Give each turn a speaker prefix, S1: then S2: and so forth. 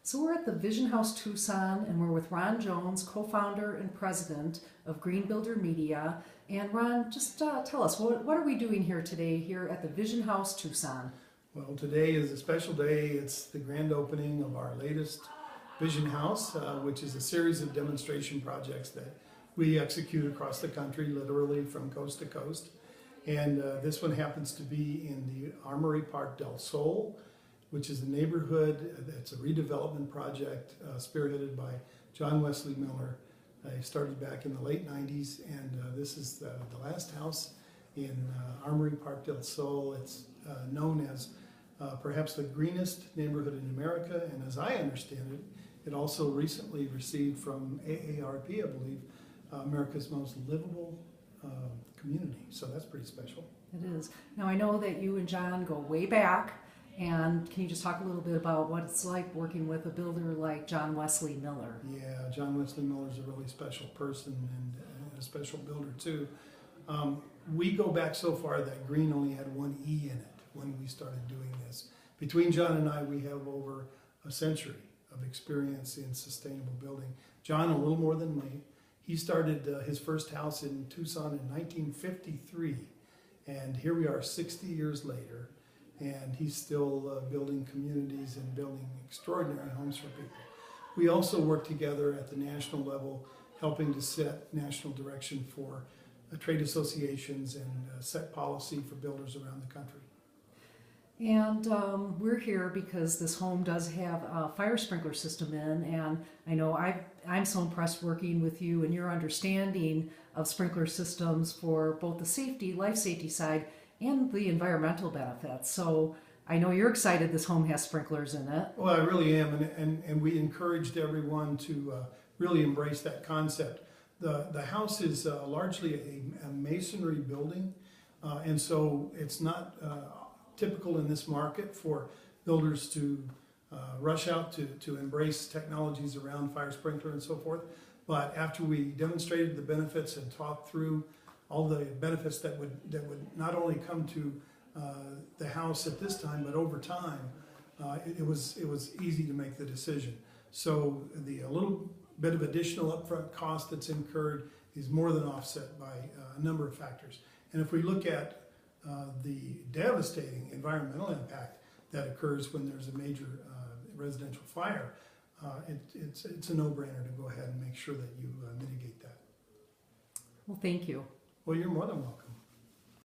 S1: So we're at the VISION House Tucson, and we're with Ron Jones, co-founder and president of Green Builder Media. And Ron, just tell us, what are we doing here today here at the VISION House Tucson?
S2: Well, today is a special day. It's the grand opening of our latest Vision House, which is a series of demonstration projects that we execute across the country, literally from coast to coast. And this one happens to be in the Armory Park del Sol, which is a neighborhood that's a redevelopment project spearheaded by John Wesley Miller. He started back in the late 90s, and this is the last house in Armory Park del Sol. It's known as perhaps the greenest neighborhood in America, and as I understand it, it also recently received from AARP, I believe, America's most livable community. So that's pretty special.
S1: It is. Now I know that you and John go way back, and can you just talk a little bit about what it's like working with a builder like John Wesley Miller?
S2: Yeah, John Wesley Miller is a really special person and a special builder too. We go back so far that green only had one E in it when we started doing this. Between John and I, we have over a century of experience in sustainable building. John, a little more than me. He started his first house in Tucson in 1953, and here we are 60 years later, and he's still building communities and building extraordinary homes for people. We also work together at the national level, helping to set national direction for trade associations and set policy for builders around the country.
S1: And we're here because this home does have a fire sprinkler system in, and I know I'm so impressed working with you and your understanding of sprinkler systems for both the safety, life safety side, and the environmental benefits. So I know you're excited this home has sprinklers in it.
S2: Well, I really am, and we encouraged everyone to really embrace that concept. The house is largely a masonry building, and so it's not typical in this market for builders to rush out to embrace technologies around fire sprinkler and so forth. But after we demonstrated the benefits and talked through all the benefits that would not only come to the house at this time, but over time, it was easy to make the decision. So a little bit of additional upfront cost that's incurred is more than offset by a number of factors. And if we look at the devastating environmental impact that occurs when there's a major residential fire, it's a no-brainer to go ahead and make sure that you mitigate that.
S1: Well, thank you.
S2: Well, you're more than welcome.